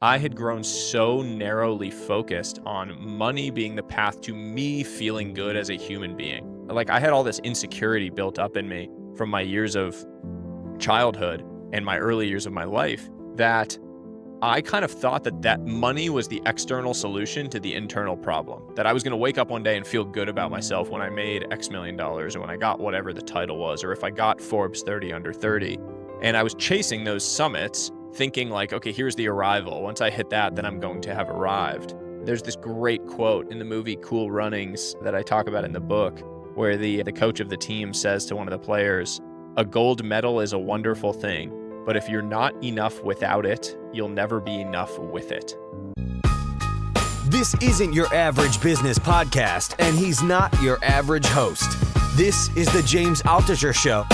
I had grown so narrowly focused on money being the path to me feeling good as a human being. Like I had all this insecurity built up in me from my years of childhood and my early years of my life that I kind of thought that money was the external solution to the internal problem. That I was going to wake up one day and feel good about myself when I made X million dollars or when I got whatever the title was or if I got Forbes 30 under 30. And I was chasing those summits thinking like, okay, here's the arrival. Once I hit that, then I'm going to have arrived. There's this great quote in the movie Cool Runnings that I talk about in the book where the coach of the team says to one of the players, "A gold medal is a wonderful thing. But if you're not enough without it, you'll never be enough with it." This isn't your average business podcast, and he's not your average host. This is the James Altucher Show.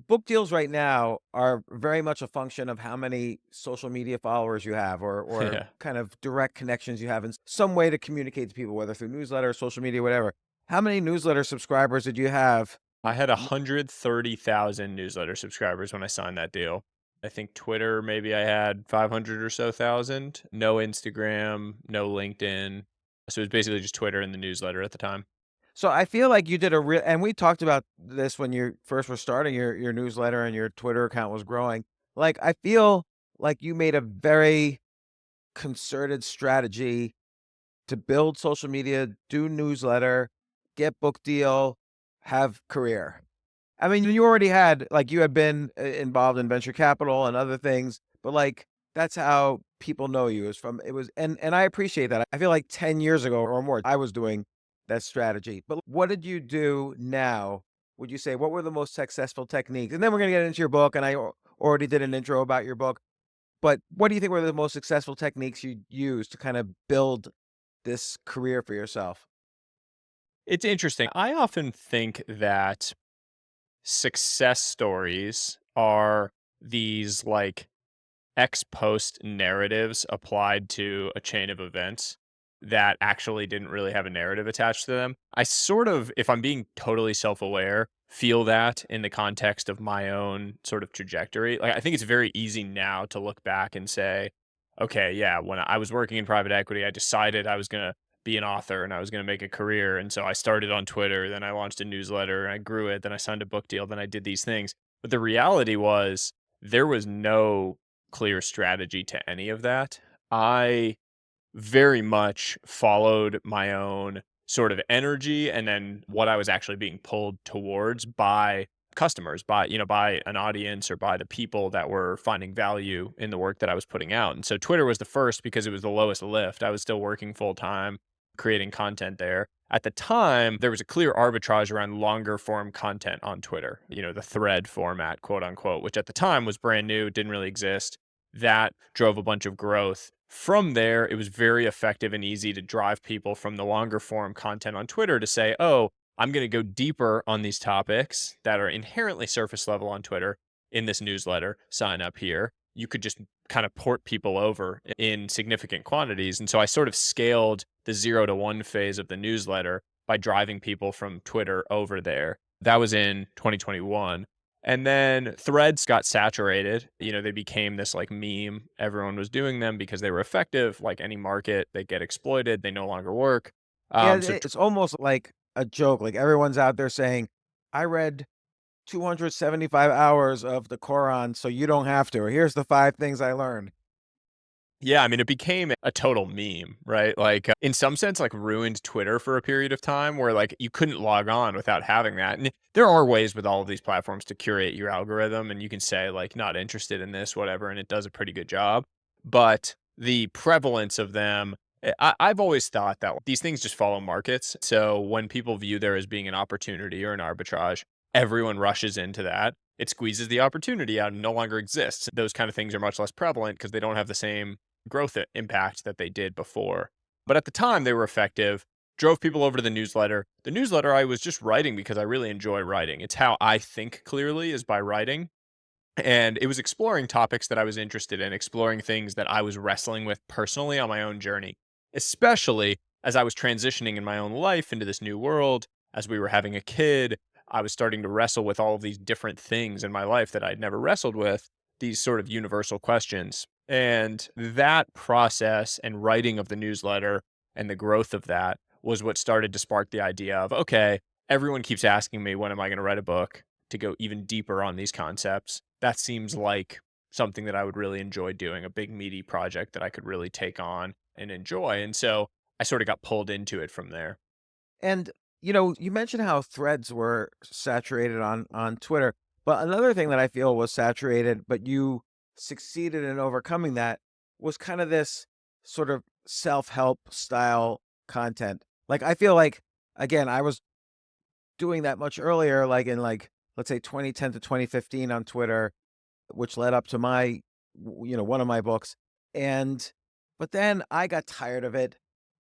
Book deals right now are very much a function of how many social media followers you have or Yeah. kind of direct connections you have in some way to communicate to people, whether through newsletter, social media, whatever. How many newsletter subscribers did you have? I had 130,000 newsletter subscribers when I signed that deal. I think Twitter, maybe I had 500 or so thousand. No Instagram, no LinkedIn. So it was basically just Twitter and the newsletter at the time. So I feel like you did a real, and we talked about this when you first were starting your newsletter and your Twitter account was growing. Like, I feel like you made a very concerted strategy to build social media, do newsletter, get book deal, have career. I mean, you already had, like, you had been involved in venture capital and other things, but like, that's how people know you is from, it was, and I appreciate that. I feel like 10 years ago or more, I was doing that strategy. But what did you do now? Would you say, what were the most successful techniques? And then we're going to get into your book, and already did an intro about your book. But what do you think were the most successful techniques you used to kind of build this career for yourself? It's interesting. I often think that success stories are these like ex post narratives applied to a chain of events that actually didn't really have a narrative attached to them. I sort of, if I'm being totally self aware, feel that in the context of my own sort of trajectory. Like, I think it's very easy now to look back and say, okay, yeah, when I was working in private equity, I decided I was going to be an author and I was going to make a career. And so I started on Twitter, then I launched a newsletter and I grew it, then I signed a book deal, then I did these things. But the reality was, there was no clear strategy to any of that. I very much followed my own sort of energy and then what I was actually being pulled towards by customers, by an audience or by the people that were finding value in the work that I was putting out. And so Twitter was the first because it was the lowest lift. I was still working full time creating content there. At the time, there was a clear arbitrage around longer form content on Twitter, the thread format, quote unquote, which at the time was brand new, didn't really exist. That drove a bunch of growth. From there, it was very effective and easy to drive people from the longer form content on Twitter to say, oh, I'm going to go deeper on these topics that are inherently surface level on Twitter in this newsletter. Sign up here. You could just kind of port people over in significant quantities. And so I sort of scaled the 0 to 1 phase of the newsletter by driving people from Twitter over there. That was in 2021. And then threads got saturated. They became this like meme. Everyone was doing them because they were effective. Like any market, they get exploited. They no longer work. Yeah, So it's almost like a joke. Like, everyone's out there saying, I read 275 hours of the Quran, so you don't have to. Or here's the 5 things I learned. yeah, I mean, it became a total meme, right? Like in some sense, like ruined Twitter for a period of time where like you couldn't log on without having that. And there are ways with all of these platforms to curate your algorithm and you can say like not interested in this, whatever, and it does a pretty good job. But the prevalence of them, I've always thought that these things just follow markets. So when people view there as being an opportunity or an arbitrage, everyone rushes into that. It squeezes the opportunity out and no longer exists. Those kind of things are much less prevalent because they don't have the same growth impact that they did before. But at the time, they were effective, drove people over to the newsletter. The newsletter I was just writing because I really enjoy writing. It's how I think clearly is by writing. And it was exploring topics that I was interested in, exploring things that I was wrestling with personally on my own journey, especially as I was transitioning in my own life into this new world. As we were having a kid, I was starting to wrestle with all of these different things in my life that I'd never wrestled with, these sort of universal questions. And that process and writing of the newsletter and the growth of that was what started to spark the idea of, okay, everyone keeps asking me, when am I going to write a book to go even deeper on these concepts? That seems like something that I would really enjoy doing, a big, meaty project that I could really take on and enjoy. And so I sort of got pulled into it from there. And, you mentioned how threads were saturated on Twitter, but another thing that I feel was saturated, but you succeeded in overcoming that was kind of this sort of self-help style content. Like I feel like again, I was doing that much earlier, like in let's say 2010 to 2015 on Twitter, which led up to my one of my books. And but then I got tired of it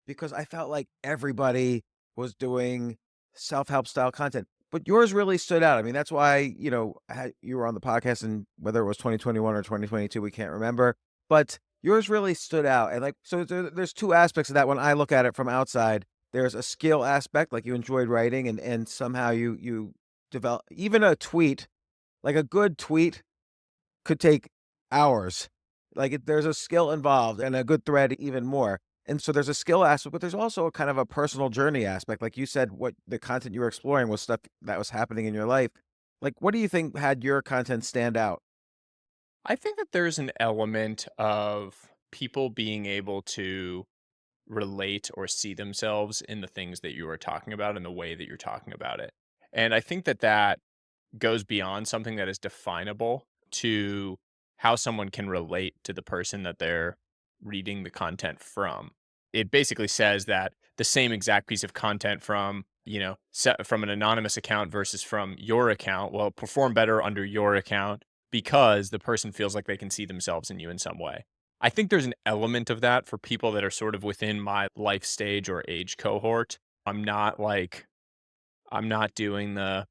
because I felt like everybody was doing self-help style content. But yours really stood out. I mean, that's why, you were on the podcast, and whether it was 2021 or 2022, we can't remember, but yours really stood out. And so there's two aspects of that when I look at it from outside. There's a skill aspect, like you enjoyed writing, and somehow you develop even a tweet, like a good tweet could take hours. There's a skill involved, and a good thread even more. And so there's a skill aspect, but there's also a kind of a personal journey aspect. Like you said, what the content you were exploring was stuff that was happening in your life. Like, what do you think had your content stand out? I think that there's an element of people being able to relate or see themselves in the things that you are talking about and the way that you're talking about it. And I think that that goes beyond something that is definable to how someone can relate to the person that they're reading the content from. It basically says that the same exact piece of content from, from an anonymous account versus from your account will perform better under your account because the person feels like they can see themselves in you in some way. I think there's an element of that for people that are sort of within my life stage or age cohort. I'm not like I'm not doing the,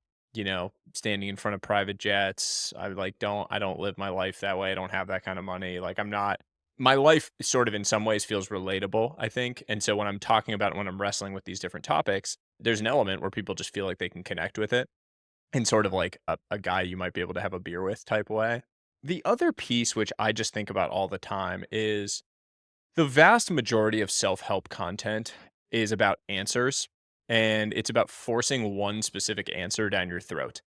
standing in front of private jets. I don't live my life that way. I don't have that kind of money. Like I'm not my life sort of in some ways feels relatable, I think. And so when I'm talking about it, when I'm wrestling with these different topics, there's an element where people just feel like they can connect with it in sort of like a guy you might be able to have a beer with type way. The other piece, which I just think about all the time, is the vast majority of self-help content is about answers, and it's about forcing one specific answer down your throat.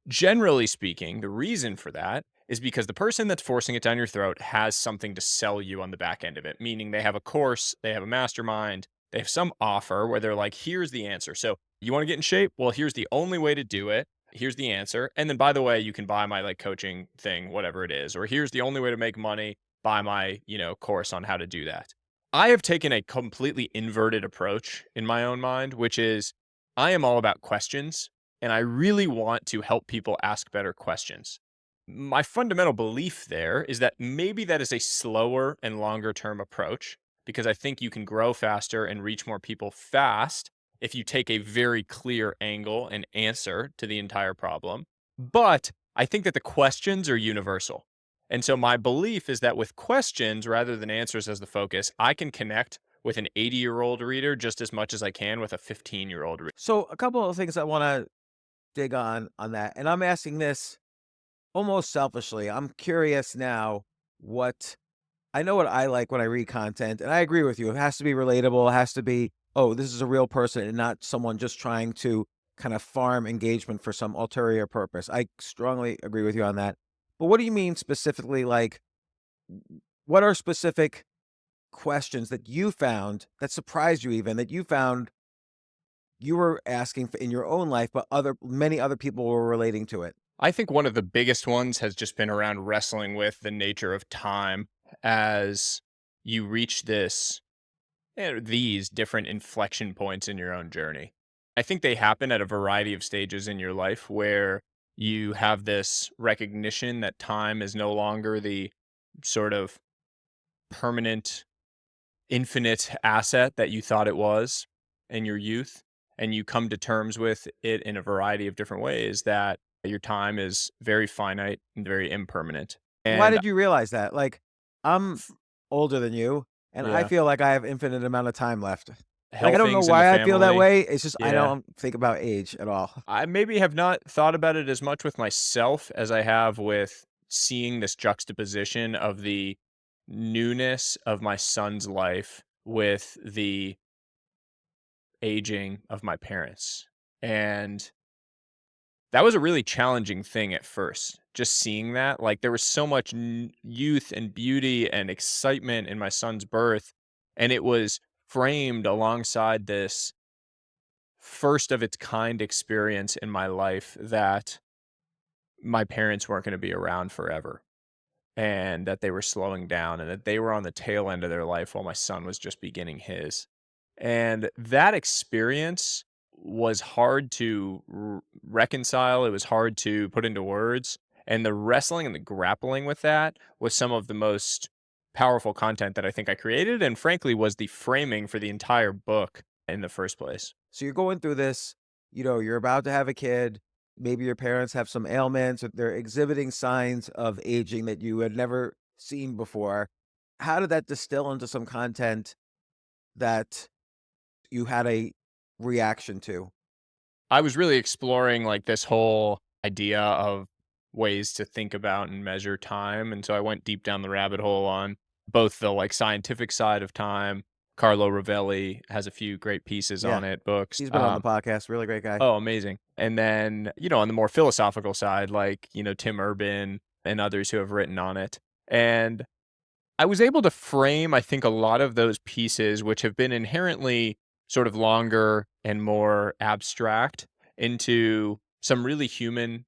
Generally speaking, the reason for that is because the person that's forcing it down your throat has something to sell you on the back end of it, meaning they have a course, they have a mastermind, they have some offer where they're like, here's the answer. So you want to get in shape? Well, here's the only way to do it. Here's the answer. And then by the way, you can buy my like coaching thing, whatever it is, or here's the only way to make money, buy my, course on how to do that. I have taken a completely inverted approach in my own mind, which is I am all about questions and I really want to help people ask better questions. My fundamental belief there is that maybe that is a slower and longer term approach because I think you can grow faster and reach more people fast if you take a very clear angle and answer to the entire problem. But I think that the questions are universal. And so my belief is that with questions rather than answers as the focus, I can connect with an 80-year-old reader just as much as I can with a 15-year-old reader. So a couple of things I want to dig on that, and I'm asking this almost selfishly. I'm curious now what I know what I like when I read content, and I agree with you. It has to be relatable. It has to be, oh, this is a real person and not someone just trying to kind of farm engagement for some ulterior purpose. I strongly agree with you on that. But what do you mean specifically? Like, what are specific questions that you found that surprised you, even that you found you were asking for in your own life, but many other people were relating to it? I think one of the biggest ones has just been around wrestling with the nature of time as you reach these different inflection points in your own journey. I think they happen at a variety of stages in your life where you have this recognition that time is no longer the sort of permanent, infinite asset that you thought it was in your youth. And you come to terms with it in a variety of different ways that your time is very finite and very impermanent. Why And did you realize that? Like, I'm older than you, and I yeah, feel like I have infinite amount of time left. Like, hell I don't know things in the why I feel that family. way. It's just I Yeah. don't think about age at all. I maybe have not thought about it as much with myself as I have with seeing this juxtaposition of the newness of my son's life with the aging of my parents. And that was a really challenging thing at first. Just seeing that, like there was so much youth and beauty and excitement in my son's birth, and it was framed alongside this first of its kind experience in my life that my parents weren't going to be around forever and that they were slowing down and that they were on the tail end of their life while my son was just beginning his. And that experience was hard to reconcile. It was hard to put into words. And the wrestling and the grappling with that was some of the most powerful content that I think I created, and frankly, was the framing for the entire book in the first place. So you're going through this, you're about to have a kid. Maybe your parents have some ailments, or they're exhibiting signs of aging that you had never seen before. How did that distill into some content that you had a reaction to? I was really exploring like this whole idea of ways to think about and measure time. And so I went deep down the rabbit hole on both the like scientific side of time. Carlo Rovelli has a few great pieces Yeah, on it, books. he's been on the podcast. Really great guy. Oh, amazing. And then, on the more philosophical side, like, Tim Urban and others who have written on it. And I was able to frame, I think, a lot of those pieces, which have been inherently sort of longer and more abstract, into some really human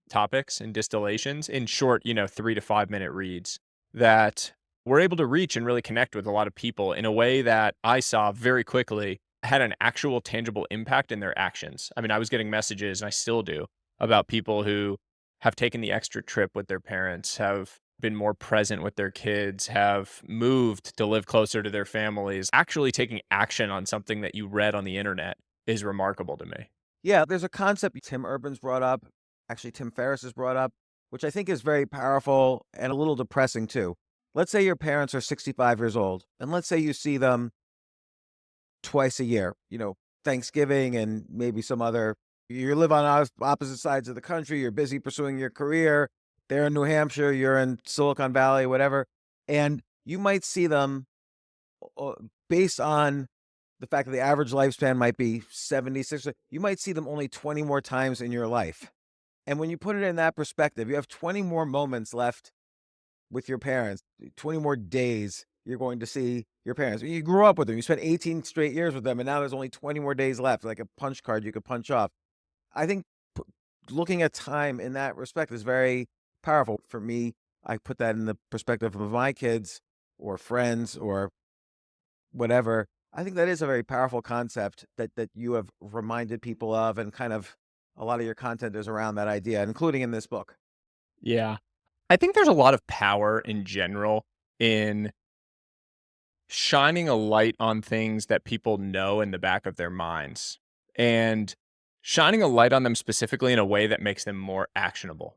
topics and distillations in short, 3 to 5 minute reads that we're able to reach and really connect with a lot of people in a way that I saw very quickly had an actual tangible impact in their actions. I mean, I was getting messages, and I still do, about people who have taken the extra trip with their parents, have been more present with their kids, have moved to live closer to their families. Actually taking action on something that you read on the internet is remarkable to me. Yeah, there's a concept Tim Urban's brought up, actually Tim Ferriss has brought up, which I think is very powerful and a little depressing too. Let's say your parents are 65 years old, and let's say you see them twice a year, Thanksgiving and maybe some other. You live on opposite sides of the country, you're busy pursuing your career. They're in New Hampshire, you're in Silicon Valley, whatever. And you might see them uh, based on the fact that the average lifespan might be 76, you might see them only 20 more times in your life. And when you put it in that perspective, you have 20 more moments left with your parents, 20 more days you're going to see your parents. You grew up with them, you spent 18 straight years with them, and now there's only 20 more days left, like a punch card you could punch off. I think looking at time in that respect is very powerful. For me, I put that in the perspective of my kids or friends or whatever. I think that is a very powerful concept that you have reminded people of, and kind of a lot of your content is around that idea, including in this book. Yeah. I think there's a lot of power in general in shining a light on things that people know in the back of their minds and shining a light on them specifically in a way that makes them more actionable.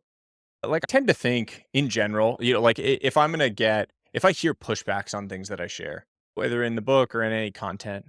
Like, I tend to think in general, like if if I hear pushbacks on things that I share, whether in the book or in any content,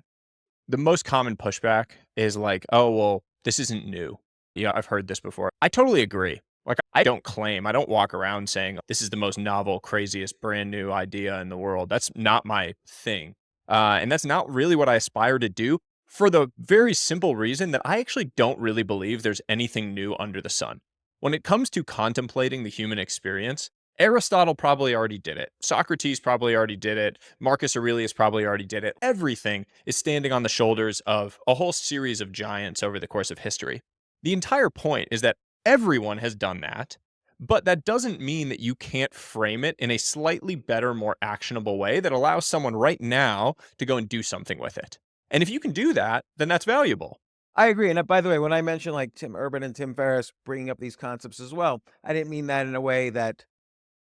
the most common pushback is like, "Oh, well, this isn't new. Yeah, I've heard this before." I totally agree. Like, I don't walk around saying this is the most novel, craziest, brand new idea in the world. That's not my thing. And that's not really what I aspire to do, for the very simple reason that I actually don't really believe there's anything new under the sun. When it comes to contemplating the human experience, Aristotle probably already did it. Socrates probably already did it. Marcus Aurelius probably already did it. Everything is standing on the shoulders of a whole series of giants over the course of history. The entire point is that everyone has done that, but that doesn't mean that you can't frame it in a slightly better, more actionable way that allows someone right now to go and do something with it. And if you can do that, then that's valuable. I agree. And by the way, when I mentioned like Tim Urban and Tim Ferriss bringing up these concepts as well, I didn't mean that in a way that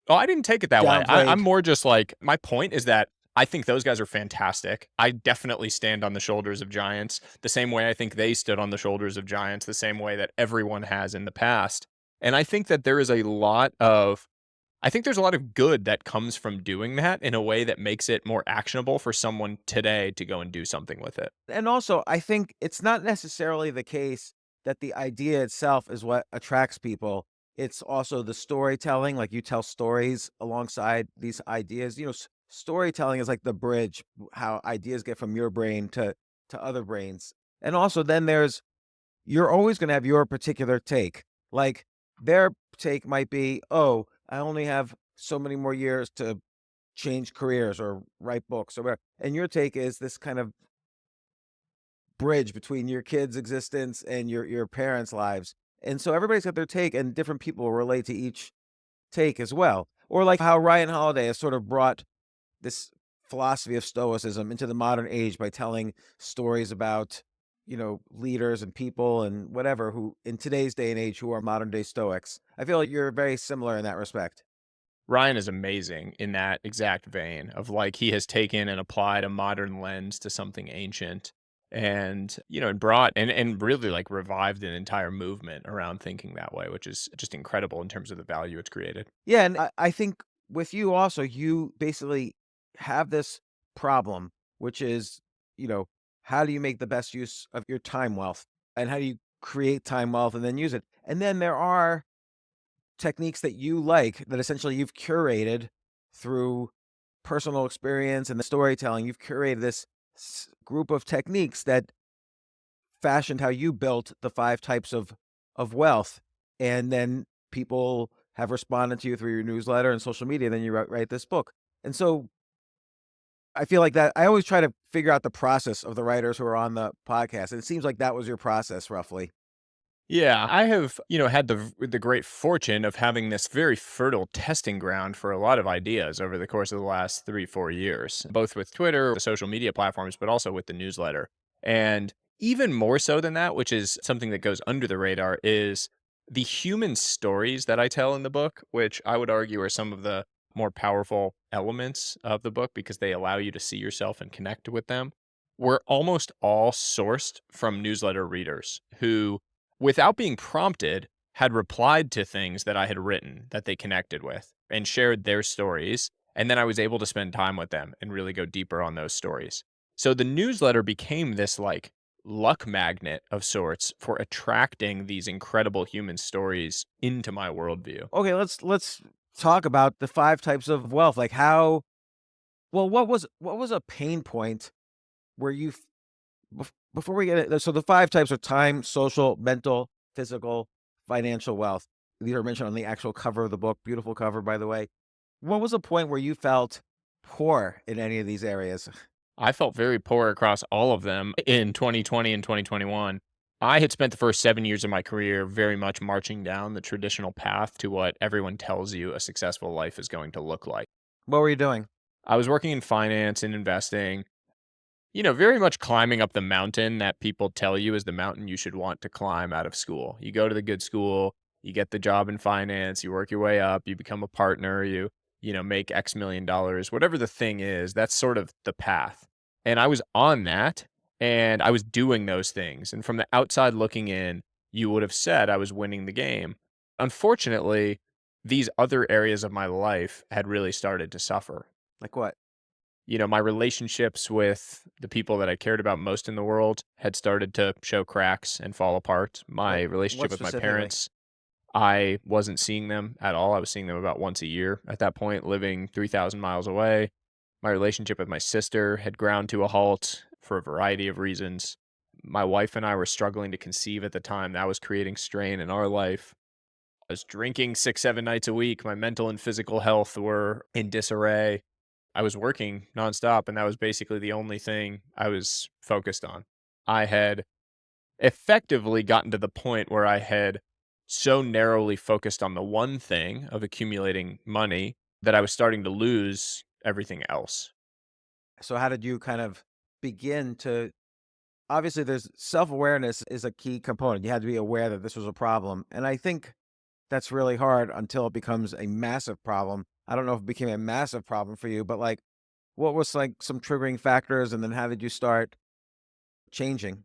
Oh, I didn't take it that way. I'm downplayed. more just like, my point is that I think those guys are fantastic. I definitely stand on the shoulders of giants the same way I think they stood on the shoulders of giants, the same way that everyone has in the past. And I think that there is a lot of I think there's a lot of good that comes from doing that in a way that makes it more actionable for someone today to go and do something with it. And also, I think it's not necessarily the case that the idea itself is what attracts people. It's also the storytelling, like you tell stories alongside these ideas. Storytelling is like the bridge, how ideas get from your brain to other brains. And also then you're always going to have your particular take. Like their take might be, "Oh, I only have so many more years to change careers or write books or whatever." And your take is this kind of bridge between your kids' existence and your parents' lives. And so everybody's got their take and different people relate to each take as well. Or like how Ryan Holiday has sort of brought this philosophy of stoicism into the modern age by telling stories about, leaders and people and whatever who in today's day and age who are modern day stoics. I feel like you're very similar in that respect. Ryan is amazing in that exact vein of like he has taken and applied a modern lens to something ancient and and brought and really like revived an entire movement around thinking that way, which is just incredible in terms of the value it's created. Yeah, and I think with you also, you basically have this problem, which is, you know, how do you make the best use of your time wealth? And how do you create time wealth and then use it? And then there are techniques that you like that essentially you've curated through personal experience and the storytelling. You've curated this group of techniques that fashioned how you built the 5 types of wealth, and then people have responded to you through your newsletter and social media, then you write this book. And so I feel like that I always try to figure out the process of the writers who are on the podcast, and it seems like that was your process roughly. Yeah, I have, had the great fortune of having this very fertile testing ground for a lot of ideas over the course of the last 3, 4 years, both with Twitter, the social media platforms, but also with the newsletter. And even more so than that, which is something that goes under the radar, is the human stories that I tell in the book, which I would argue are some of the more powerful elements of the book because they allow you to see yourself and connect with them, were almost all sourced from newsletter readers who without being prompted, had replied to things that I had written that they connected with and shared their stories. And then I was able to spend time with them and really go deeper on those stories. So the newsletter became this like luck magnet of sorts for attracting these incredible human stories into my worldview. Okay, let's talk about the 5 types of wealth. Like how well, what was a pain point where before we get it, so the 5 types are time, social, mental, physical, financial wealth. These are mentioned on the actual cover of the book. Beautiful cover, by the way. What was a point where you felt poor in any of these areas? I felt very poor across all of them in 2020 and 2021. I had spent the first 7 years of my career very much marching down the traditional path to what everyone tells you a successful life is going to look like. What were you doing? I was working in finance and investing, very much climbing up the mountain that people tell you is the mountain you should want to climb out of school. You go to the good school, you get the job in finance, you work your way up, you become a partner, make X million dollars, whatever the thing is, that's sort of the path. And I was on that and I was doing those things. And from the outside looking in, you would have said I was winning the game. Unfortunately, these other areas of my life had really started to suffer. Like what? My relationships with the people that I cared about most in the world had started to show cracks and fall apart. My What relationship with my specifically? parents, I wasn't seeing them at all. I was seeing them about once a year at that point, living 3,000 miles away. My relationship with my sister had ground to a halt for a variety of reasons. My wife and I were struggling to conceive at the time. That was creating strain in our life. I was drinking 6, 7 nights a week. My mental and physical health were in disarray. I was working nonstop, and that was basically the only thing I was focused on. I had effectively gotten to the point where I had so narrowly focused on the one thing of accumulating money that I was starting to lose everything else. So how did you kind of begin to obviously there's self-awareness is a key component. You had to be aware that this was a problem. And I think that's really hard until it becomes a massive problem. I don't know if it became a massive problem for you, but like what was like some triggering factors and then how did you start changing?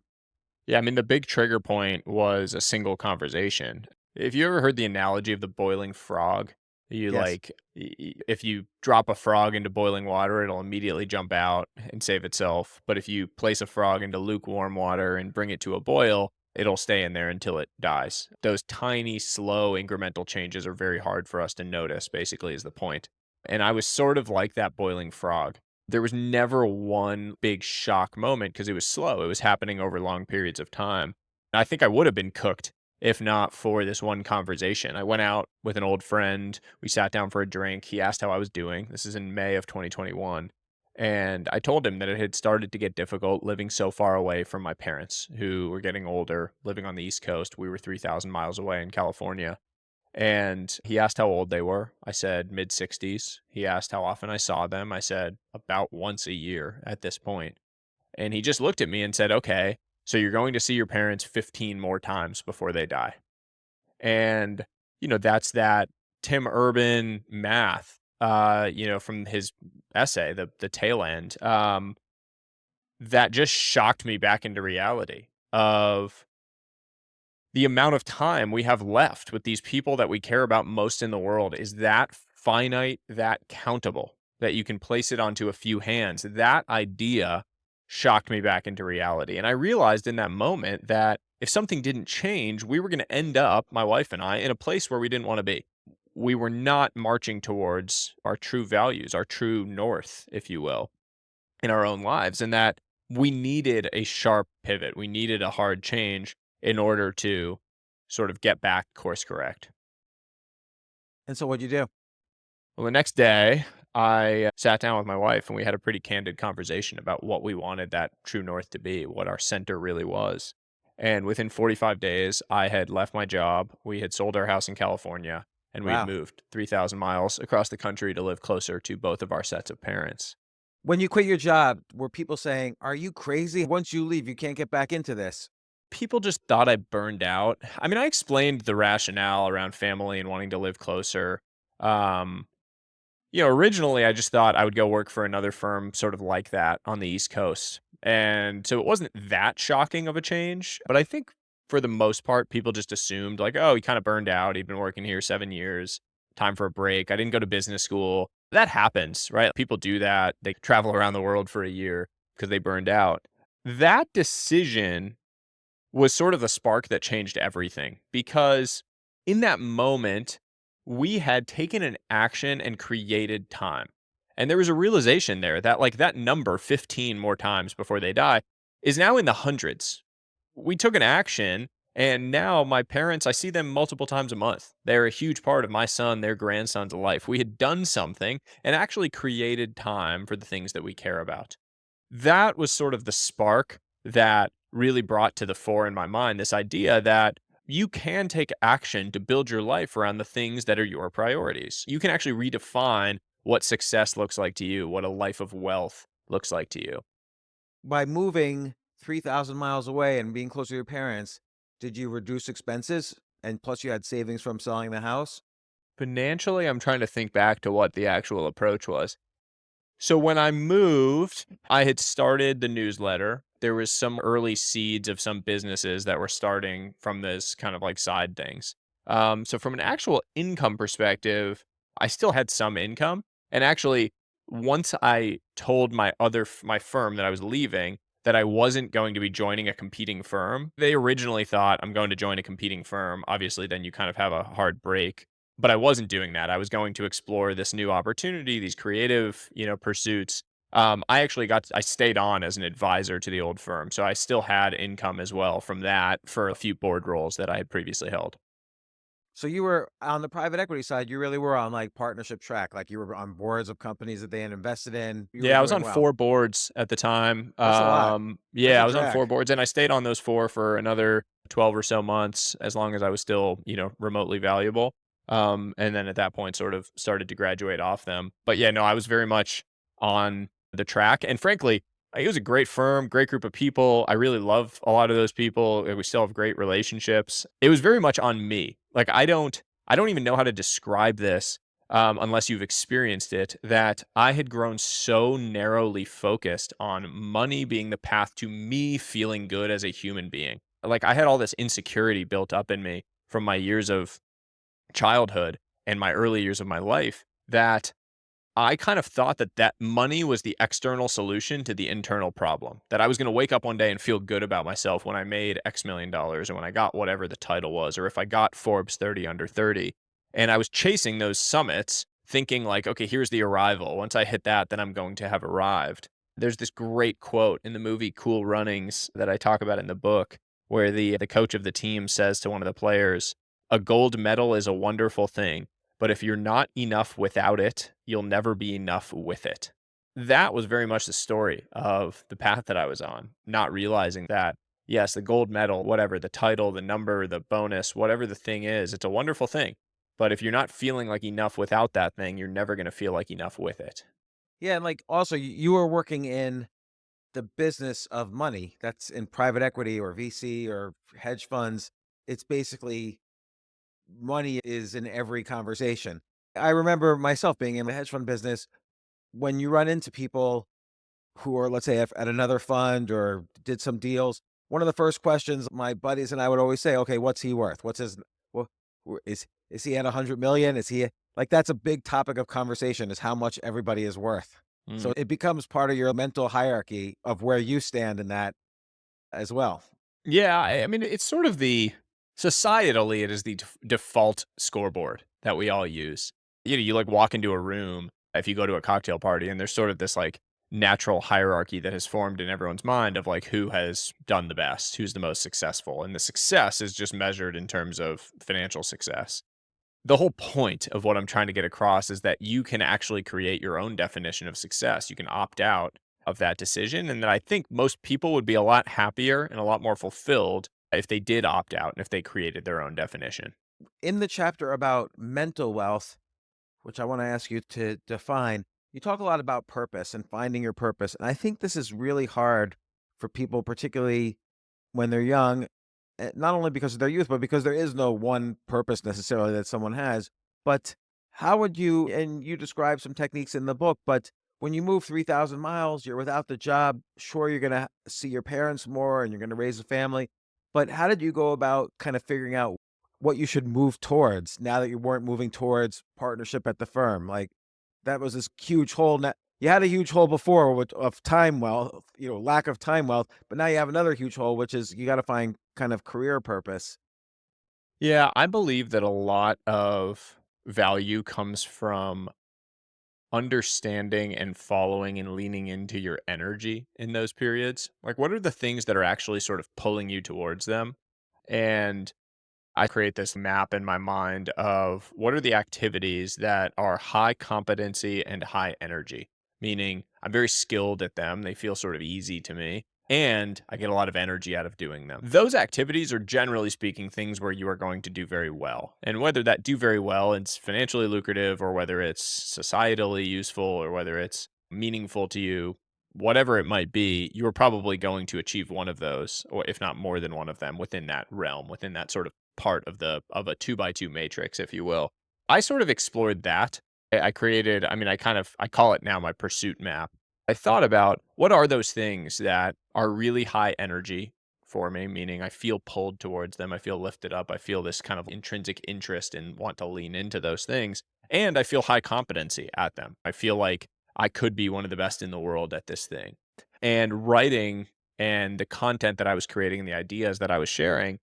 Yeah, I mean, the big trigger point was a single conversation. If you ever heard the analogy of the boiling frog, You Yes. like, if you drop a frog into boiling water, it'll immediately jump out and save itself. But if you place a frog into lukewarm water and bring it to a boil, it'll stay in there until it dies. Those tiny, slow, incremental changes are very hard for us to notice, basically, is the point. And I was sort of like that boiling frog. There was never one big shock moment because it was slow. It was happening over long periods of time. I think I would have been cooked if not for this one conversation. I went out with an old friend. We sat down for a drink. He asked how I was doing. This is in May of 2021. And I told him that it had started to get difficult living so far away from my parents, who were getting older, living on the East Coast. We were 3,000 miles away in California. And he asked how old they were. I said mid 60s. He asked how often I saw them. I said about once a year at this point. And he just looked at me and said, "Okay, so you're going to see your parents 15 more times before they die." And, that's that Tim Urban math, from his essay, the tail end, that just shocked me back into reality of the amount of time we have left with these people that we care about most in the world is that finite, that countable, that you can place it onto a few hands. That idea shocked me back into reality. And I realized in that moment that if something didn't change, we were going to end up, my wife and I, in a place where we didn't want to be. We were not marching towards our true values, our true north, if you will, in our own lives. And that we needed a sharp pivot. We needed a hard change in order to sort of get back course correct. And so what'd you do? Well, the next day, I sat down with my wife and we had a pretty candid conversation about what we wanted that true north to be, what our center really was. And within 45 days, I had left my job. We had sold our house in California and we'd Wow. moved 3,000 miles across the country to live closer to both of our sets of parents. When you quit your job, were people saying, "Are you crazy? Once you leave, you can't get back into this." People just thought I burned out. I mean, I explained the rationale around family and wanting to live closer. Um, Originally I just thought I would go work for another firm sort of like that on the East Coast. And so it wasn't that shocking of a change, but I think for the most part, people just assumed like, oh, he kind of burned out. He'd been working here 7 years, time for a break. I didn't go to business school. That happens, right? People do that. They travel around the world for a year because they burned out. That decision was sort of the spark that changed everything because in that moment, we had taken an action and created time. And there was a realization there that, like, that number 15 more times before they die is now in the hundreds. We took an action, and now my parents, I see them multiple times a month. They're a huge part of my son, their grandson's life. We had done something and actually created time for the things that we care about. That was sort of the spark that really brought to the fore in my mind this idea that you can take action to build your life around the things that are your priorities. You can actually redefine what success looks like to you, what a life of wealth looks like to you. By moving 3,000 miles away and being closer to your parents, did you reduce expenses? And plus you had savings from selling the house? Financially, I'm trying to think back to what the actual approach was. So when I moved, I had started the newsletter. There was some early seeds of some businesses that were starting from this kind of like side things. So from an actual income perspective, I still had some income. And actually, once I told my firm that I was leaving, that I wasn't going to be joining a competing firm, they originally thought I'm going to join a competing firm. Obviously, then you kind of have a hard break, but I wasn't doing that. I was going to explore this new opportunity, these creative, pursuits. I stayed on as an advisor to the old firm. So I still had income as well from that for a few board roles that I had previously held. So you were on the private equity side, you really were on like partnership track, like you were on boards of companies that they had invested in. You were Yeah, I was doing on well. 4 boards at the time. That's a lot. That's Yeah, a I was on 4 drag. boards and I stayed on those 4 for another 12 or so months as long as I was still, remotely valuable. And then at that point sort of started to graduate off them. But yeah, no, I was very much on the track. And frankly, it was a great firm, great group of people. I really love a lot of those people. We still have great relationships. It was very much on me. Like I don't even know how to describe this unless you've experienced it, that I had grown so narrowly focused on money being the path to me feeling good as a human being. Like I had all this insecurity built up in me from my years of childhood. and my early years of my life that I kind of thought that money was the external solution to the internal problem. That I was gonna wake up one day and feel good about myself when I made X million dollars, or when I got whatever the title was, or if I got Forbes 30 under 30. And I was chasing those summits thinking like, "Okay, here's the arrival. Once I hit that, then I'm going to have arrived." There's this great quote in the movie Cool Runnings that I talk about in the book where the coach of the team says to one of the players, "A gold medal is a wonderful thing, but if you're not enough without it, you'll never be enough with it." That was very much the story of the path that I was on, not realizing that, yes, the gold medal, whatever, the title, the number, the bonus, whatever the thing is, it's a wonderful thing. But if you're not feeling like enough without that thing, you're never going to feel like enough with it. Yeah, and, like, also, you were working in the business of money. That's in private equity or VC or hedge funds. It's basically money is in every conversation. I remember myself being in the hedge fund business. When you run into people who are, let's say, at another fund or did some deals, one of the first questions my buddies and I would always say, "Okay, what's he worth? What's his wha is he at 100 million? Is he" like, that's a big topic of conversation, is how much everybody is worth. So Mm. it becomes part of your mental hierarchy of where you stand in that as well. Yeah, I mean, it's sort of the societally, it is the default scoreboard that we all use. You like walk into a room if you go to a cocktail party, and there's sort of this like natural hierarchy that has formed in everyone's mind of like who has done the best, who's the most successful, and the success is just measured in terms of financial success. The whole point of what I'm trying to get across is that you can actually create your own definition of success. You can opt out of that decision. And that I think most people would be a lot happier and a lot more fulfilled if they did opt out and if they created their own definition. In the chapter about mental wealth, which I want to ask you to define, you talk a lot about purpose and finding your purpose. And I think this is really hard for people, particularly when they're young, not only because of their youth, but because there is no one purpose necessarily that someone has. But how would you, and you describe some techniques in the book, but when you move 3,000 miles, you're without the job. Sure, you're going to see your parents more and you're going to raise a family. But how did you go about kind of figuring out what you should move towards now that you weren't moving towards partnership at the firm? Like, that was this huge hole. You had a huge hole before of time wealth, lack of time wealth, but now you have another huge hole, which is you got to find kind of career purpose. Yeah, I believe that a lot of value comes from understanding and following and leaning into your energy in those periods. Like, what are the things that are actually sort of pulling you towards them? And I create this map in my mind of what are the activities that are high competency and high energy, meaning I'm very skilled at them. They feel sort of easy to me, and I get a lot of energy out of doing them. Those activities are generally speaking things where you are going to do very well. And whether that do very well it's financially lucrative, or whether it's societally useful, or whether it's meaningful to you, whatever it might be, you are probably going to achieve one of those, or if not more than one of them, within that realm, within that sort of part of a 2 by 2 matrix, if you will. I sort of explored that. I created, I mean, I call it now my pursuit map. I thought about what are those things that are really high energy for me, meaning I feel pulled towards them. I feel lifted up. I feel this kind of intrinsic interest and want to lean into those things. And I feel high competency at them. I feel like I could be one of the best in the world at this thing. And writing and the content that I was creating and the ideas that I was sharing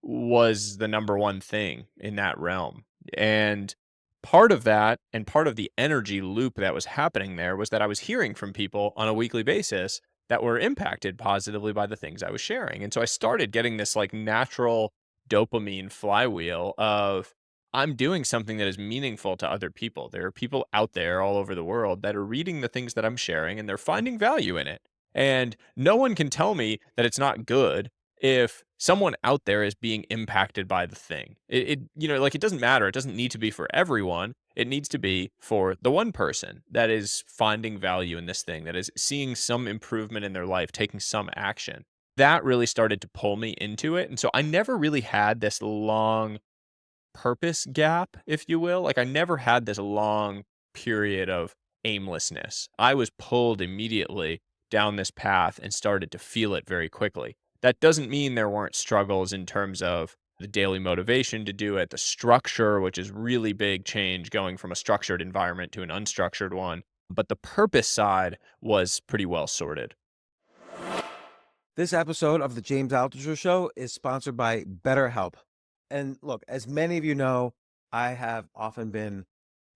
was the number one thing in that realm. And part of that and part of the energy loop that was happening there was that I was hearing from people on a weekly basis that were impacted positively by the things I was sharing. And so I started getting this like natural dopamine flywheel of I'm doing something that is meaningful to other people. There are people out there all over the world that are reading the things that I'm sharing and they're finding value in it. And no one can tell me that it's not good if someone out there is being impacted by the thing. Like it doesn't matter. It doesn't need to be for everyone. It needs to be for the one person that is finding value in this thing, that is seeing some improvement in their life, taking some action. That really started to pull me into it. And so I never really had this long purpose gap, if you will. Like I never had this long period of aimlessness. I was pulled immediately down this path and started to feel it very quickly. That doesn't mean there weren't struggles in terms of the daily motivation to do it, the structure, which is really big change going from a structured environment to an unstructured one. But the purpose side was pretty well sorted. This episode of the James Altucher Show is sponsored by BetterHelp. And look, as many of you know, I have often been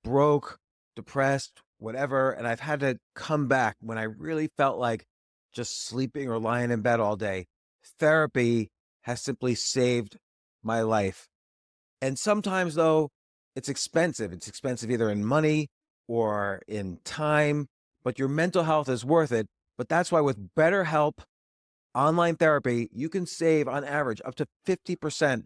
broke, depressed, whatever, and I've had to come back when I really felt like just sleeping or lying in bed all day. Therapy has simply saved my life. And sometimes, though, it's expensive. It's expensive either in money or in time, but your mental health is worth it. But that's why with BetterHelp online therapy, you can save on average up to 50%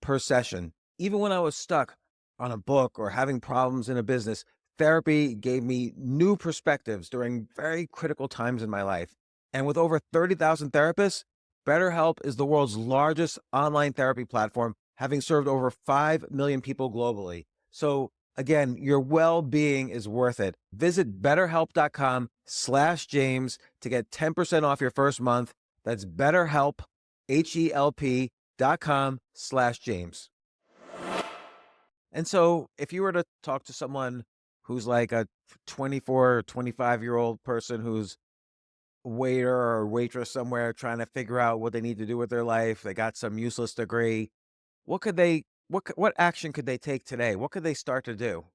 per session. Even when I was stuck on a book or having problems in a business, therapy gave me new perspectives during very critical times in my life. And with over 30,000 therapists, BetterHelp is the world's largest online therapy platform, having served over 5 million people globally. So again, your well-being is worth it. Visit betterhelp.com/James to get 10% off your first month. That's BetterHelp, HELP.com/James. And so if you were to talk to someone who's like a 24 or 25-year-old person who's a waiter or waitress somewhere trying to figure out what they need to do with their life, they got some useless degree, what action could they take today? What could they start to do?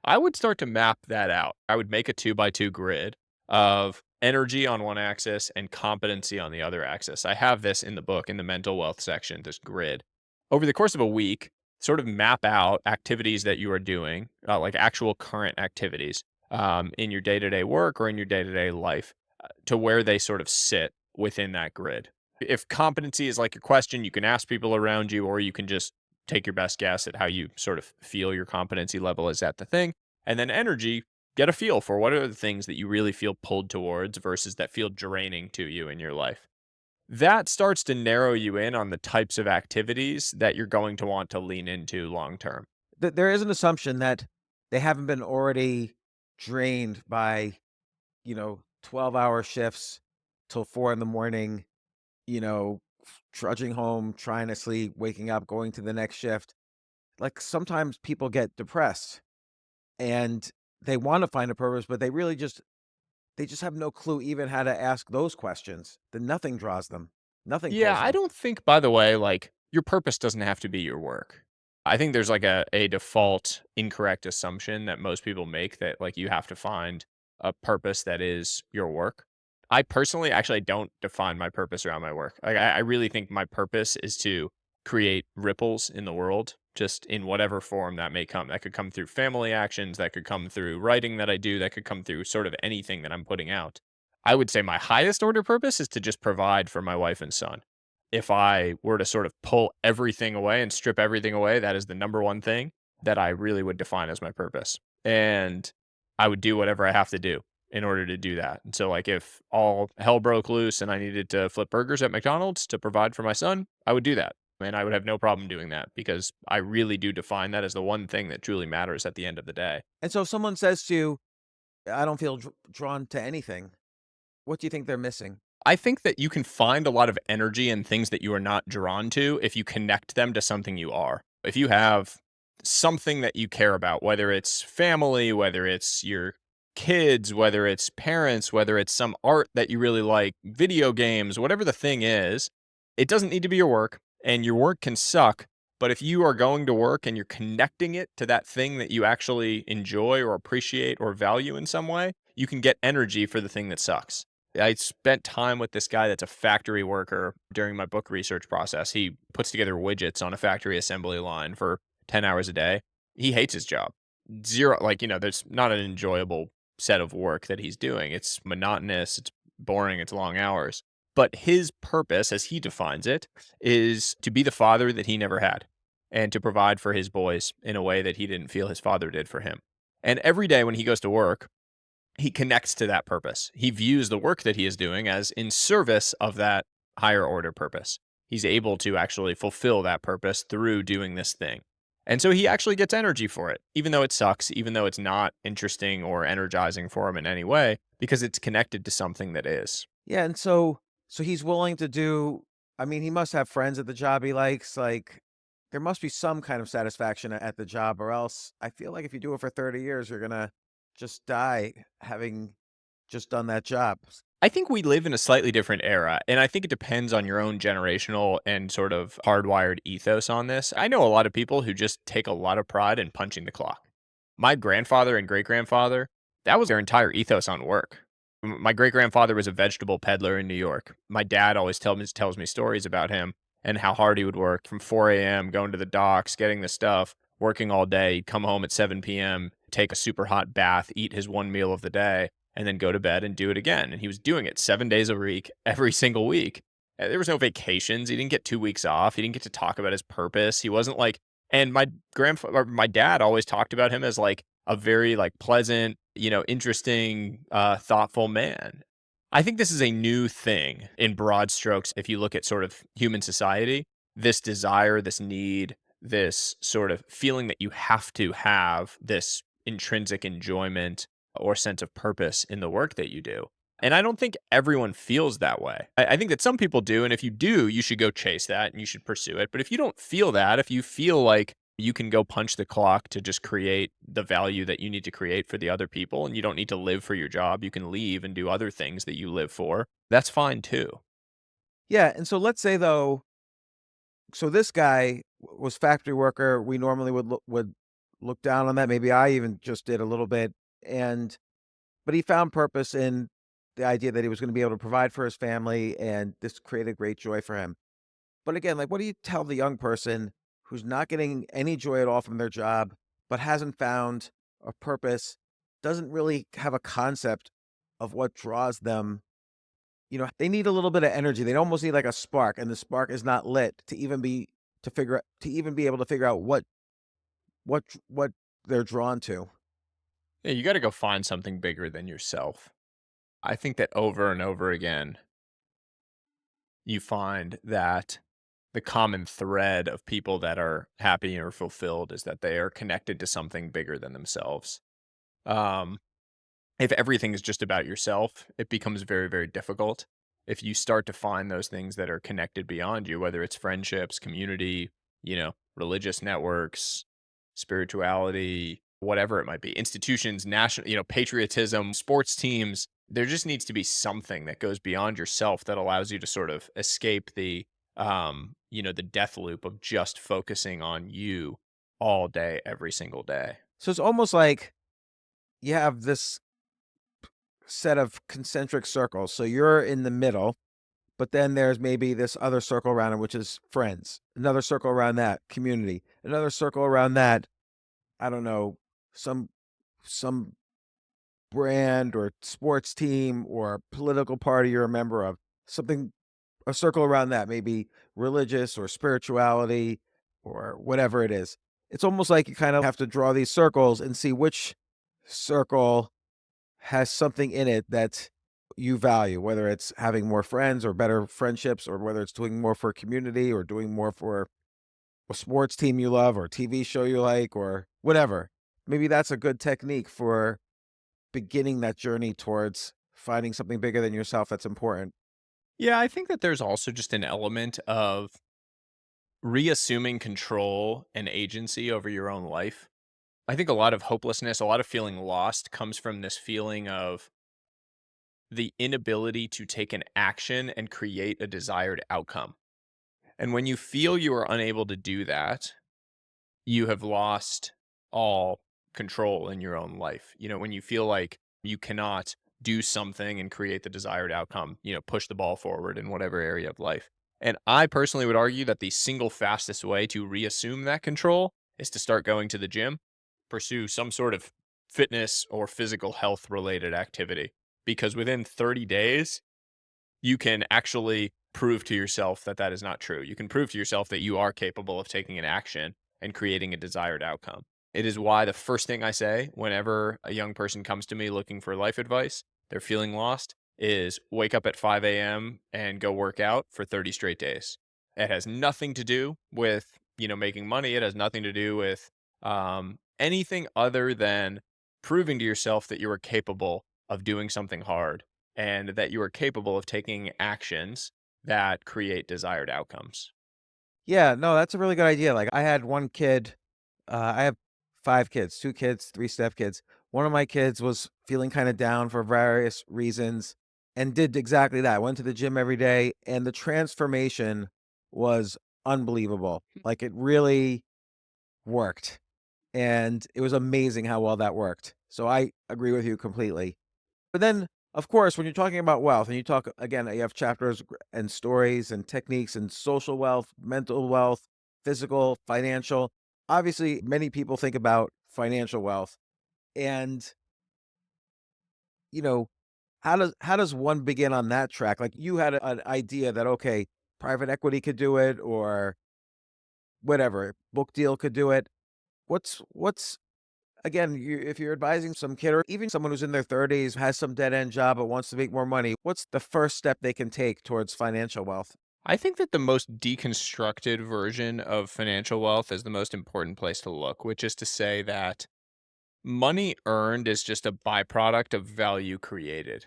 I would start to map that out. I would make a 2 by 2 grid of energy on one axis and competency on the other axis. I have this in the book in the mental wealth section, this grid. Over the course of a week, sort of map out activities that you are doing, like actual current activities in your day to day work or in your day to day life, to where they sort of sit within that grid. If competency is like a question, you can ask people around you, or you can just take your best guess at how you sort of feel your competency level is at the thing. And then energy, get a feel for what are the things that you really feel pulled towards versus that feel draining to you in your life. That starts to narrow you in on the types of activities that you're going to want to lean into long term. There is an assumption that they haven't been already drained by, 12-hour shifts till 4 in the morning, you know, trudging home, trying to sleep, waking up, going to the next shift. Like sometimes people get depressed and they want to find a purpose, but they just have no clue even how to ask those questions. Then nothing draws them. Nothing Yeah, pulls I them. don't think, by the way, like your purpose doesn't have to be your work. I think there's like a default incorrect assumption that most people make that like you have to find a purpose that is your work. I personally actually don't define my purpose around my work. Like I really think my purpose is to create ripples in the world, just in whatever form that may come. That could come through family actions, that could come through writing that I do, that could come through sort of anything that I'm putting out. I would say my highest order purpose is to just provide for my wife and son. If I were to sort of pull everything away and strip everything away, that is the number one thing that I really would define as my purpose. And I would do whatever I have to do in order to do that. And so, like, if all hell broke loose and I needed to flip burgers at McDonald's to provide for my son, I would do that. And I would have no problem doing that because I really do define that as the one thing that truly matters at the end of the day. And so if someone says to you, I don't feel drawn to anything, what do you think they're missing? I think that you can find a lot of energy in things that you are not drawn to if you connect them to something you are. If you have something that you care about, whether it's family, whether it's your kids, whether it's parents, whether it's some art that you really like, video games, whatever the thing is, it doesn't need to be your work and your work can suck. But if you are going to work and you're connecting it to that thing that you actually enjoy or appreciate or value in some way, you can get energy for the thing that sucks. I spent time with this guy that's a factory worker during my book research process. He puts together widgets on a factory assembly line for 10 hours a day. He hates his job. Zero, like, there's not an enjoyable set of work that he's doing. It's monotonous, it's boring, it's long hours. But his purpose, as he defines it, is to be the father that he never had and to provide for his boys in a way that he didn't feel his father did for him. And every day when he goes to work, he connects to that purpose. He views the work that he is doing as in service of that higher order purpose. He's able to actually fulfill that purpose through doing this thing. And so he actually gets energy for it, even though it sucks, even though it's not interesting or energizing for him in any way, because it's connected to something that is. Yeah, and so he's willing to do. I mean, he must have friends at the job he likes. Like, there must be some kind of satisfaction at the job, or else I feel like if you do it for 30 years, you're gonna just die having just done that job. I think we live in a slightly different era, and I think it depends on your own generational and sort of hardwired ethos on this. I know a lot of people who just take a lot of pride in punching the clock. My grandfather and great grandfather, that was their entire ethos on work. My great grandfather was a vegetable peddler in New York. My dad always tells me stories about him and how hard he would work from 4 a.m., going to the docks, getting the stuff, working all day. He'd come home at 7 p.m., take a super hot bath, eat his one meal of the day, and then go to bed and do it again. And he was doing it 7 days a week, every single week. There was no vacations. He didn't get 2 weeks off. He didn't get to talk about his purpose. He wasn't like, and my grandfather, my dad always talked about him as like a very like pleasant, interesting, thoughtful man. I think this is a new thing in broad strokes. If you look at sort of human society, this desire, this need, this sort of feeling that you have to have this intrinsic enjoyment or sense of purpose in the work that you do. And I don't think everyone feels that way. I think that some people do. And if you do, you should go chase that and you should pursue it. But if you don't feel that, if you feel like you can go punch the clock to just create the value that you need to create for the other people and you don't need to live for your job, you can leave and do other things that you live for. That's fine too. Yeah, and so let's say though, so this guy was factory worker. We normally would look down on that. Maybe I even just did a little bit, and but he found purpose in the idea that he was going to be able to provide for his family, and this created great joy for him. But again, like, what do you tell the young person who's not getting any joy at all from their job, but hasn't found a purpose, doesn't really have a concept of what draws them? They need a little bit of energy. They almost need like a spark, and the spark is not lit to even be able to figure out what they're drawn to. Yeah, you got to go find something bigger than yourself. I think that over and over again, you find that the common thread of people that are happy or fulfilled is that they are connected to something bigger than themselves. Um, if everything is just about yourself, it becomes very, very difficult. If you start to find those things that are connected beyond you, whether it's friendships, community, religious networks, spirituality, whatever it might be, institutions, national, patriotism, sports teams, there just needs to be something that goes beyond yourself that allows you to sort of escape the death loop of just focusing on you all day, every single day. So it's almost like you have this set of concentric circles. So you're in the middle, but then there's maybe this other circle around it, which is friends. Another circle around that, community. Another circle around that, I don't know, some brand or sports team or political party you're a member of. Something a circle around that, maybe religious or spirituality or whatever it is. It's almost like you kind of have to draw these circles and see which circle has something in it that you value, whether it's having more friends or better friendships, or whether it's doing more for community or doing more for a sports team you love or a TV show you like or whatever. Maybe that's a good technique for beginning that journey towards finding something bigger than yourself that's important. Yeah, I think that there's also just an element of reassuming control and agency over your own life. I think a lot of hopelessness, a lot of feeling lost comes from this feeling of the inability to take an action and create a desired outcome. And when you feel you are unable to do that, you have lost all control in your own life. When you feel like you cannot do something and create the desired outcome, push the ball forward in whatever area of life. And I personally would argue that the single fastest way to reassume that control is to start going to the gym, pursue some sort of fitness or physical health related activity. Because within 30 days, you can actually prove to yourself that that is not true. You can prove to yourself that you are capable of taking an action and creating a desired outcome. It is why the first thing I say whenever a young person comes to me looking for life advice, they're feeling lost, is wake up at 5 a.m. and go work out for 30 straight days. It has nothing to do with, making money. It has nothing to do with anything other than proving to yourself that you are capable of doing something hard and that you are capable of taking actions that create desired outcomes. Yeah, no, that's a really good idea. Like I had one kid, I have 5 kids, 2 kids, 3 stepkids. One of my kids was feeling kind of down for various reasons and did exactly that. Went to the gym every day and the transformation was unbelievable. Like it really worked. And it was amazing how well that worked. So I agree with you completely. But then, of course, when you're talking about wealth, and you talk again, you have chapters and stories and techniques and social wealth, mental wealth, physical, financial. Obviously, many people think about financial wealth, and you know, how does one begin on that track? Like you had an idea that okay, private equity could do it, or whatever, book deal could do it. What's again, if you're advising some kid or even someone who's in their 30s, has some dead end job but wants to make more money, what's the first step they can take towards financial wealth? I think that the most deconstructed version of financial wealth is the most important place to look, which is to say that money earned is just a byproduct of value created.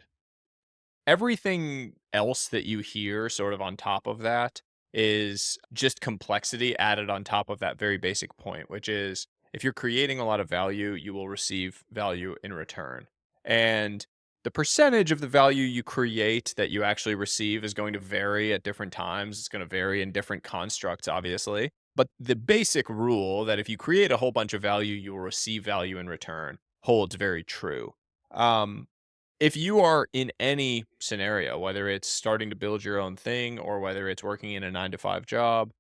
Everything else that you hear sort of on top of that is just complexity added on top of that very basic point, which is if you're creating a lot of value, you will receive value in return. And the percentage of the value you create that you actually receive is going to vary at different times. It's going to vary in different constructs, obviously. But the basic rule that if you create a whole bunch of value, you will receive value in return holds very true. Um, if you are in any scenario, whether it's starting to build your own thing or whether it's working in a 9 to 5 job,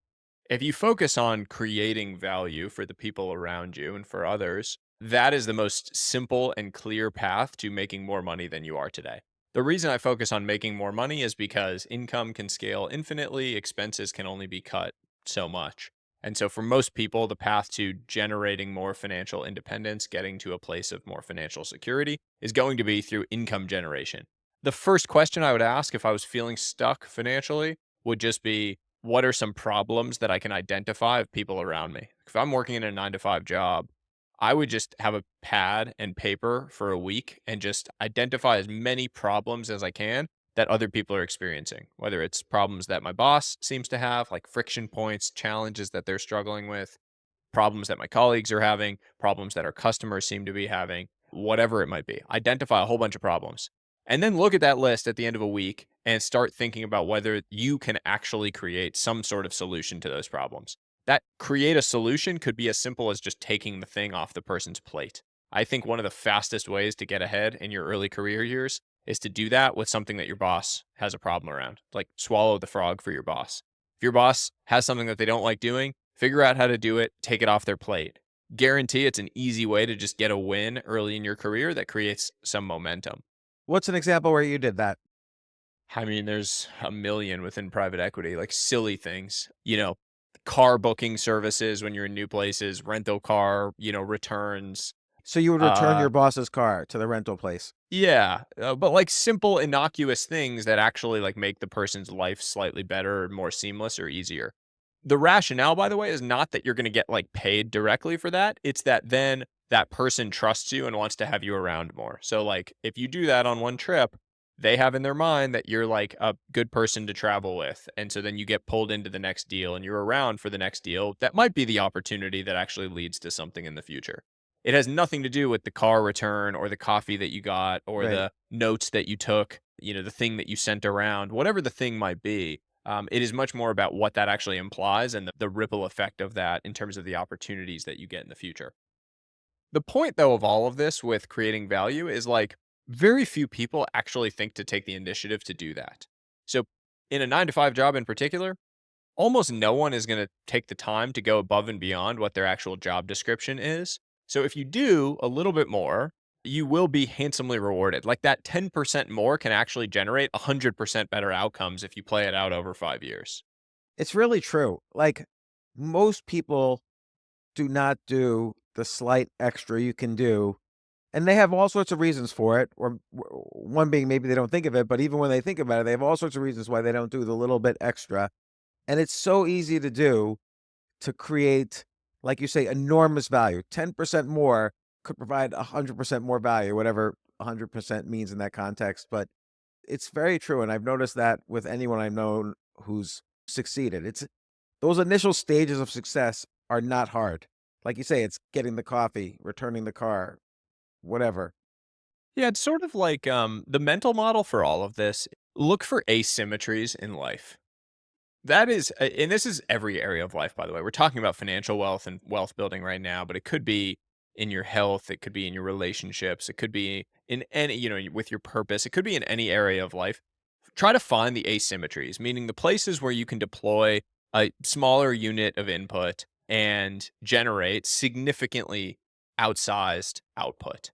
if you focus on creating value for the people around you and for others, that is the most simple and clear path to making more money than you are today. The reason I focus on making more money is because income can scale infinitely, expenses can only be cut so much. And so, for most people, the path to generating more financial independence, getting to a place of more financial security, is going to be through income generation. The first question I would ask if I was feeling stuck financially would just be, what are some problems that I can identify of people around me? If I'm working in a 9 to 5 job, I would just have a pad and paper for a week and just identify as many problems as I can that other people are experiencing, whether it's problems that my boss seems to have, like friction points, challenges that they're struggling with, problems that my colleagues are having, problems that our customers seem to be having, whatever it might be. Identify a whole bunch of problems. And then look at that list at the end of a week and start thinking about whether you can actually create some sort of solution to those problems. That create a solution could be as simple as just taking the thing off the person's plate. I think one of the fastest ways to get ahead in your early career years is to do that with something that your boss has a problem around, like swallow the frog for your boss. If your boss has something that they don't like doing, figure out how to do it, take it off their plate. Guarantee it's an easy way to just get a win early in your career that creates some momentum. What's an example where you did that? I mean, there's a million within private equity, like silly things, car booking services when you're in new places, rental car, returns. So you would return Uh, your boss's car to the rental place. yeah, but like simple, innocuous things that actually like make the person's life slightly better or more seamless or easier. The rationale, by the way, is not that you're going to get like paid directly for that. It's that then that person trusts you and wants to have you around more. So, like, if you do that on one trip, they have in their mind that you're like a good person to travel with. And so then you get pulled into the next deal and you're around for the next deal. That might be the opportunity that actually leads to something in the future. It has nothing to do with the car return or the coffee that you got or Right. the notes that you took, the thing that you sent around, whatever the thing might be. It is much more about what that actually implies and the ripple effect of that in terms of the opportunities that you get in the future. The point, though, of all of this with creating value is like very few people actually think to take the initiative to do that. So, in a 9 to 5 job in particular, almost no one is going to take the time to go above and beyond what their actual job description is. So, if you do a little bit more, you will be handsomely rewarded. Like that 10% more can actually generate 100% better outcomes if you play it out over 5 years. It's really true. Like most people do not do the slight extra you can do. And they have all sorts of reasons for it, or one being maybe they don't think of it, but even when they think about it, they have all sorts of reasons why they don't do the little bit extra. And it's so easy to do to create, like you say, enormous value. 10% more could provide 100% more value, whatever 100% means in that context. But it's very true. And I've noticed that with anyone I've known who's succeeded. those initial stages of success are not hard. Like you say, it's getting the coffee, returning the car, whatever. Yeah, it's sort of like the mental model for all of this. Look for asymmetries in life. That is, and this is every area of life, by the way. We're talking about financial wealth and wealth building right now, but it could be in your health, it could be in your relationships, it could be in any, with your purpose, it could be in any area of life. Try to find the asymmetries, meaning the places where you can deploy a smaller unit of input and generate significantly outsized output.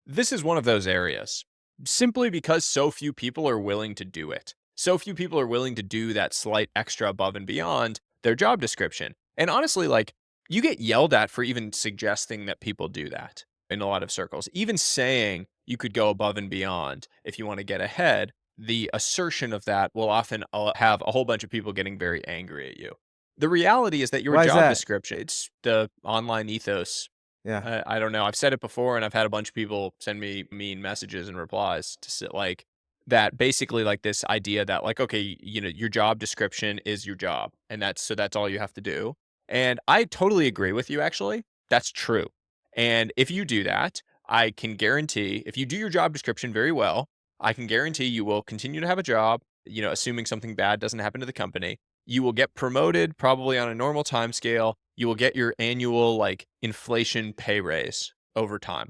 This is one of those areas, simply because so few people are willing to do it. So few people are willing to do that slight extra above and beyond their job description. And honestly, like, you get yelled at for even suggesting that people do that in a lot of circles. Even saying you could go above and beyond if you want to get ahead, the assertion of that will often have a whole bunch of people getting very angry at you. The reality is that your Why is job that? description, it's the online ethos. Yeah. I don't know. I've said it before, and I've had a bunch of people send me mean messages and replies to sit like that. Basically, like this idea that, like, okay, your job description is your job, and that's all you have to do. And I totally agree with you. Actually, that's true. And if you do that, I can guarantee, if you do your job description very well, I can guarantee you will continue to have a job. Assuming something bad doesn't happen to the company, you will get promoted probably on a normal time scale. You will get your annual like inflation pay raise over time.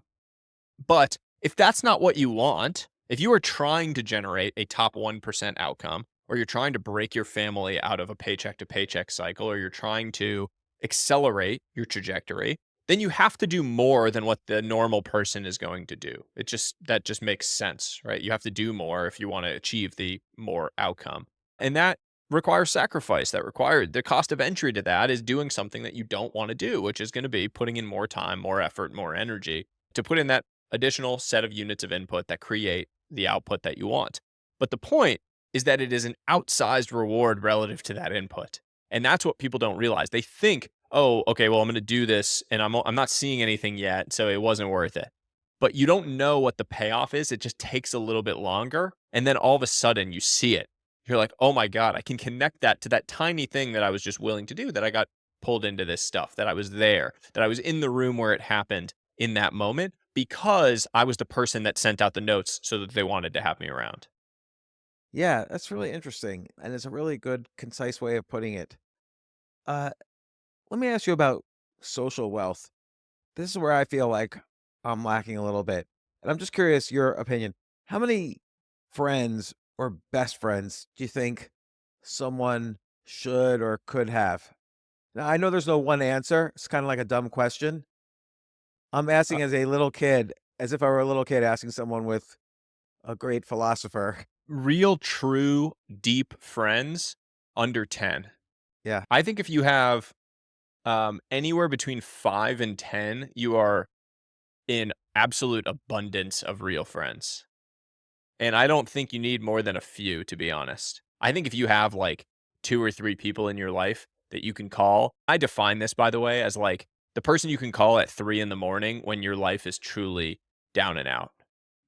But if that's not what you want, if you are trying to generate a top 1% outcome, or you're trying to break your family out of a paycheck to paycheck cycle, or you're trying to accelerate your trajectory, then you have to do more than what the normal person is going to do. That just makes sense, right? You have to do more if you want to achieve the more outcome. And that requires sacrifice. That required the cost of entry to that is doing something that you don't want to do, which is going to be putting in more time, more effort, more energy to put in that additional set of units of input that create the output that you want. But the point is that it is an outsized reward relative to that input. And that's what people don't realize. They think, "Oh, okay, well, I'm going to do this and I'm not seeing anything yet, so it wasn't worth it." But you don't know what the payoff is. It just takes a little bit longer, and then all of a sudden you see it. You're like, "Oh my god, I can connect that to that tiny thing that I was just willing to do, that I got pulled into this stuff, that I was there, that I was in the room where it happened in that moment because I was the person that sent out the notes so that they wanted to have me around." Yeah, that's really interesting, and it's a really good, concise way of putting it. Uh, Let me ask you about social wealth. This is where I feel like I'm lacking a little bit, and I'm just curious your opinion. How many friends or best friends do you think someone should or could have? Now, I know there's no one answer. It's kind of like a dumb question. I'm Uh, asking as a little kid, as if I were a little kid asking someone with a great philosopher. Real, true, deep friends, under 10. Yeah. I think if you have anywhere between 5 and 10, you are in absolute abundance of real friends. And I don't think you need more than a few, to be honest. I think if you have like 2 or 3 people in your life that you can call, I define this, by the way, as like the person you can call at 3 in the morning when your life is truly down and out.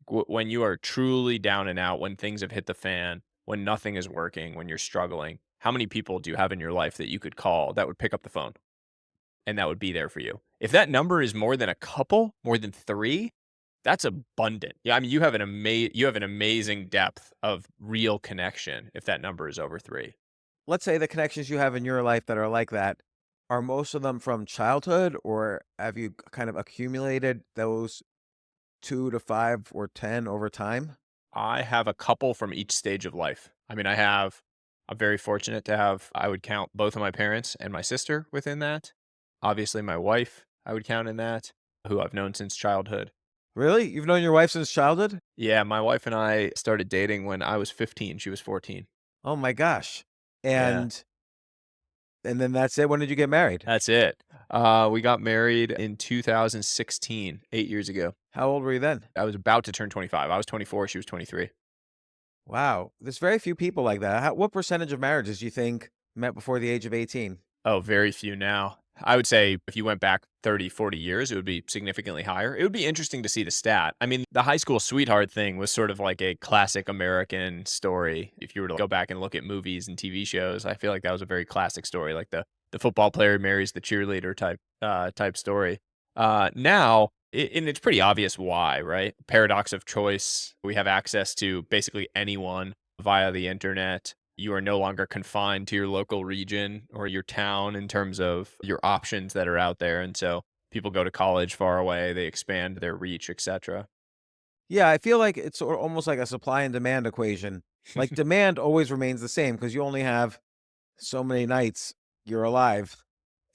When you are truly down and out, when things have hit the fan, when nothing is working, when you're struggling, how many people do you have in your life that you could call that would pick up the phone and that would be there for you? If that number is more than a couple, more than 3, that's abundant. Yeah, I mean, you have an amazing depth of real connection if that number is over 3. Let's say the connections you have in your life that are like that, are most of them from childhood, or have you kind of accumulated those 2 to 5 or 10 over time? I have a couple from each stage of life. I mean, I'm very fortunate to have, I would count both of my parents and my sister within that. Obviously, my wife, I would count in that, who I've known since childhood. Really? You've known your wife since childhood? Yeah, my wife and I started dating when I was 15, she was 14. Oh my gosh. Yeah, And then that's it. When did you get married? that's it. We got married in 2016, 8 years ago. How old were you then? I was about to turn 25. I was 24, she was 23. Wow. There's very few people like that. What percentage of marriages do you think met before the age of 18? Oh, very few now. I would say if you went back 30, 40 years, it would be significantly higher. It would be interesting to see the stat. I mean, the high school sweetheart thing was sort of like a classic American story. If you were to go back and look at movies and TV shows, I feel like that was a very classic story. Like the the football player marries the cheerleader type story. Now, and it's pretty obvious why, right? Paradox of choice. We have access to basically anyone via the internet. You are no longer confined to your local region or your town in terms of your options that are out there. And so people go to college far away, they expand their reach, etc. Yeah, I feel like it's almost like a supply and demand equation. Like demand always remains the same because you only have so many nights you're alive.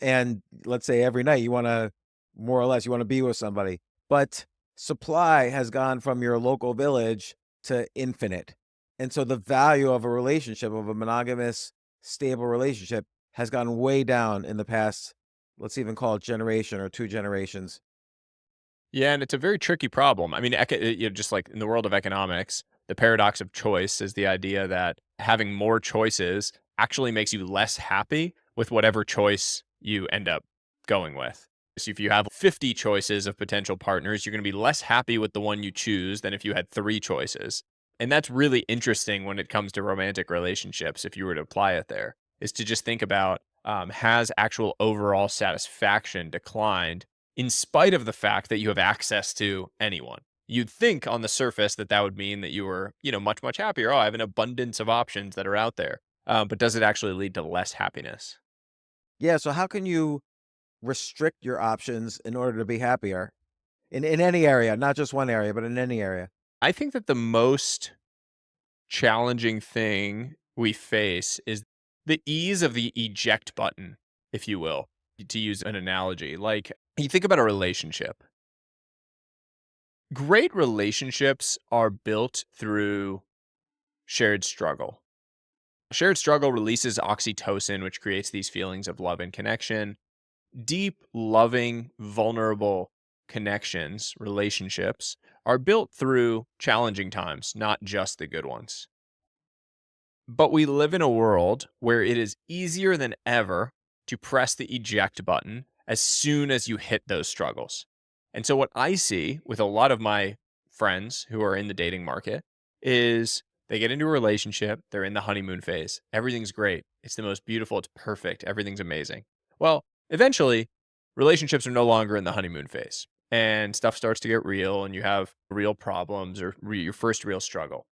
And let's say every night you want to more or less you want to be with somebody. But supply has gone from your local village to infinite. And so the value of a relationship, of a monogamous, stable relationship, has gone way down in the past, let's even call it generation or two generations. Yeah, and it's a very tricky problem. I mean, just like in the world of economics, the paradox of choice is the idea that having more choices actually makes you less happy with whatever choice you end up going with. So if you have 50 choices of potential partners, you're going to be less happy with the one you choose than if you had three choices. And that's really interesting when it comes to romantic relationships, if you were to apply it there, is to just think about has actual overall satisfaction declined in spite of the fact that you have access to anyone. You'd think on the surface that that would mean that you were, much, much happier. Oh, I have an abundance of options that are out there. But does it actually lead to less happiness? Yeah, so how can you restrict your options in order to be happier in any area, not just one area, but in any area? I think that the most challenging thing we face is the ease of the eject button, if you will, to use an analogy. Like you think about a relationship. Great relationships are built through shared struggle. Shared struggle releases oxytocin, which creates these feelings of love and connection. Deep, loving, vulnerable connections, relationships, are built through challenging times, not just the good ones. But we live in a world where it is easier than ever to press the eject button as soon as you hit those struggles. And so, what I see with a lot of my friends who are in the dating market is they get into a relationship, they're in the honeymoon phase. Everything's great. It's the most beautiful, it's perfect, everything's amazing. Well, eventually, relationships are no longer in the honeymoon phase and stuff starts to get real and you have real problems or your first real struggle.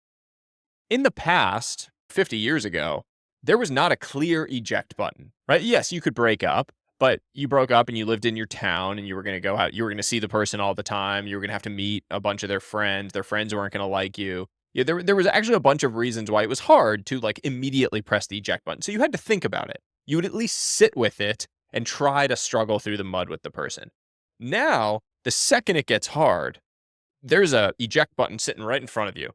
In the past, 50 years ago, there was not a clear eject button, right? Yes, you could break up, but you broke up and you lived in your town and you were going to go out, you were going to see the person all the time. You were going to have to meet a bunch of their friends. Their friends weren't going to like you. Yeah, there was actually a bunch of reasons why it was hard to like immediately press the eject button. So you had to think about it. You would at least sit with it and try to struggle through the mud with the person. Now, the second it gets hard, there's a eject button sitting right in front of you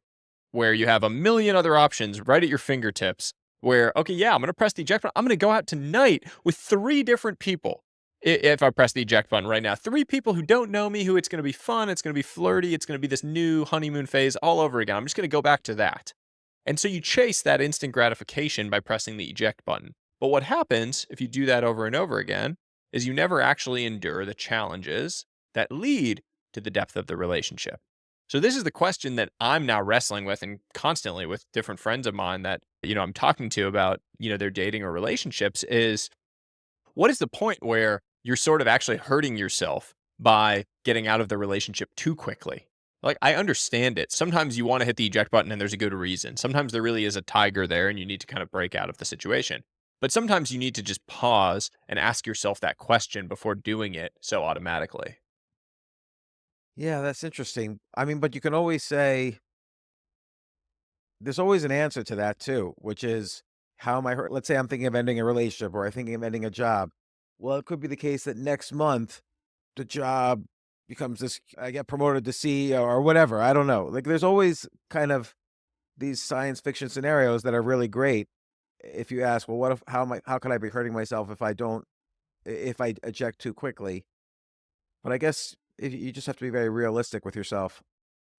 where you have a million other options right at your fingertips where, okay, yeah, I'm going to press the eject button. I'm going to go out tonight with three different people. If I press the eject button right now, three people who don't know me, who it's going to be fun, it's going to be flirty, it's going to be this new honeymoon phase all over again. I'm just going to go back to that. And so you chase that instant gratification by pressing the eject button. But what happens if you do that over and over again is you never actually endure the challenges that lead to the depth of the relationship. So this is the question that I'm now wrestling with and constantly with different friends of mine that, I'm talking to about, their dating or relationships is what is the point where you're sort of actually hurting yourself by getting out of the relationship too quickly? Like, I understand it. Sometimes you want to hit the eject button and there's a good reason. Sometimes there really is a tiger there and you need to kind of break out of the situation. But sometimes you need to just pause and ask yourself that question before doing it so automatically. Yeah, that's interesting. I mean, but you can always say there's always an answer to that too, which is how am I hurt? Let's say I'm thinking of ending a relationship or I'm thinking of ending a job. Well, it could be the case that next month the job becomes this, I get promoted to CEO or whatever. I don't know. Like there's always kind of these science fiction scenarios that are really great. If you ask, well, what if, how can I be hurting myself if I don't, if I eject too quickly? But I guess you just have to be very realistic with yourself.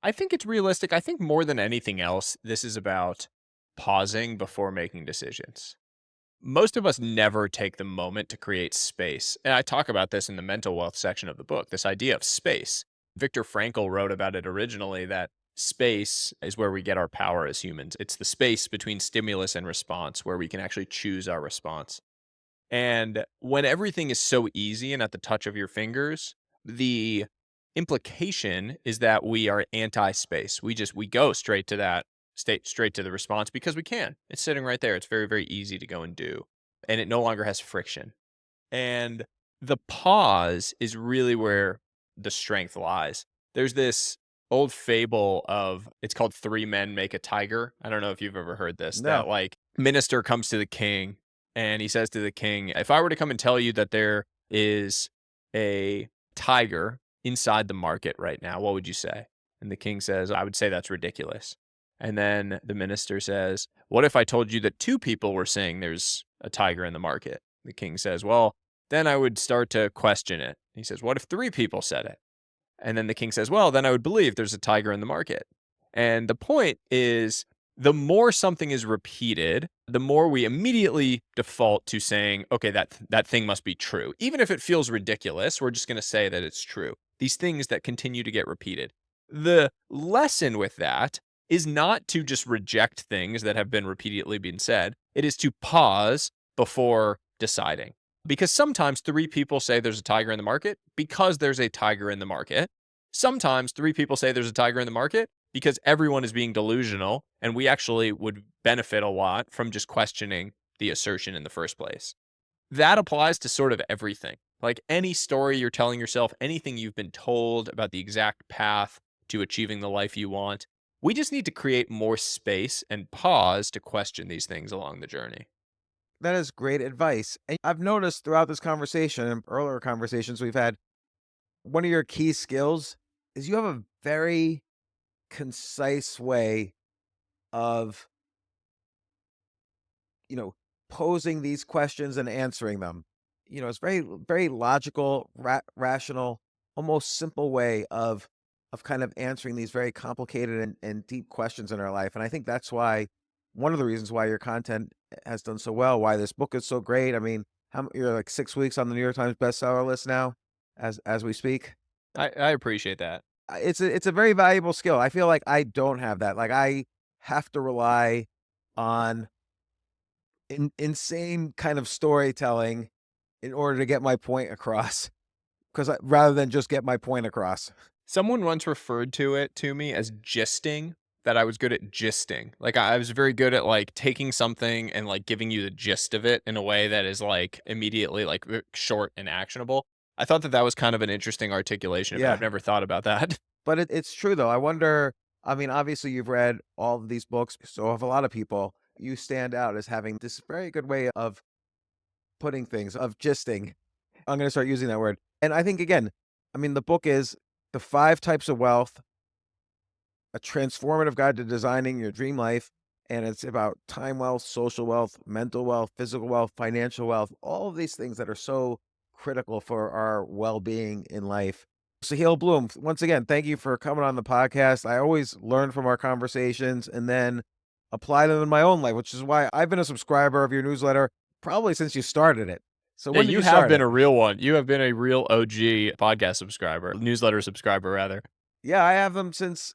I think it's realistic. I think more than anything else, this is about pausing before making decisions. Most of us never take the moment to create space. And I talk about this in the mental wealth section of the book, this idea of space. Viktor Frankl wrote about it originally that space is where we get our power as humans. It's the space between stimulus and response where we can actually choose our response. And when everything is so easy and at the touch of your fingers, the implication is that we are anti-space. We go straight to that state, straight to the response because we can. It's sitting right there. It's very, very easy to go and do. And it no longer has friction. And the pause is really where the strength lies. There's this old fable of it's called Three Men Make a Tiger. I don't know if you've ever heard this, No. that like minister comes to the king and he says to the king, if I were to come and tell you that there is a tiger inside the market right now, what would you say? And the king says, I would say that's ridiculous. And then the minister says, what if I told you that two people were saying there's a tiger in the market? The king says, well, then I would start to question it. He says, what if three people said it? And then the king says, well, then I would believe there's a tiger in the market. And the point is, the more something is repeated, the more we immediately default to saying, okay, that thing must be true. Even if it feels ridiculous, we're just going to say that it's true. These things that continue to get repeated. The lesson with that is not to just reject things that have been repeatedly been said. It is to pause before deciding. Because sometimes three people say there's a tiger in the market because there's a tiger in the market. Sometimes three people say there's a tiger in the market because everyone is being delusional, and we actually would benefit a lot from just questioning the assertion in the first place. That applies to sort of everything. Like any story you're telling yourself, anything you've been told about the exact path to achieving the life you want. We just need to create more space and pause to question these things along the journey. That is great advice. And I've noticed throughout this conversation and earlier conversations we've had, one of your key skills is you have a very concise way of, you know, posing these questions and answering them. It's very logical, rational, almost simple way of kind of answering these very complicated and deep questions in our life. And I think that's why one of the reasons why your content has done so well, why this book is so great. I mean, you're like 6 weeks on the New York Times bestseller list now, as we speak. I appreciate that. It's a very valuable skill. I feel like I don't have that. Like I have to rely on insane kind of storytelling in order to get my point across. Because rather than just get my point across. Someone once referred to it to me as gisting, that I was good at gisting. Like I was very good at like taking something and like giving you the gist of it in a way that is like immediately like short and actionable. I thought that that was kind of an interesting articulation of it. Yeah, I've never thought about that. but it's true though. I wonder. I mean, obviously you've read all of these books, so of a lot of people, you stand out as having this very good way of putting things, of gisting. I'm going to start using that word. And I think again, I mean, the book is The Five Types of Wealth, a transformative guide to designing your dream life. And it's about time wealth, social wealth, mental wealth, physical wealth, financial wealth, all of these things that are so critical for our well being in life. Sahil Bloom, once again, thank you for coming on the podcast. I always learn from our conversations and then apply them in my own life, which is why I've been a subscriber of your newsletter probably since you started it. So Yeah, when did you you have start been it? a real one. You have been a real OG podcast subscriber, newsletter subscriber, rather. Yeah, I have them since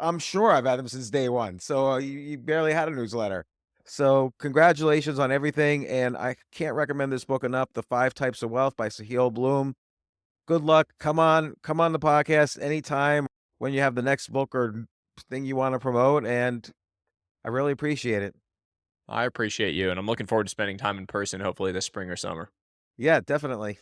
I'm sure I've had them since day one. So you barely had a newsletter. So congratulations on everything. And I can't recommend this book enough. The Five Types of Wealth by Sahil Bloom. Good luck. Come on the podcast anytime when you have the next book or thing you want to promote. And I really appreciate it. I appreciate you, and I'm looking forward to spending time in person, hopefully this spring or summer. Yeah, definitely.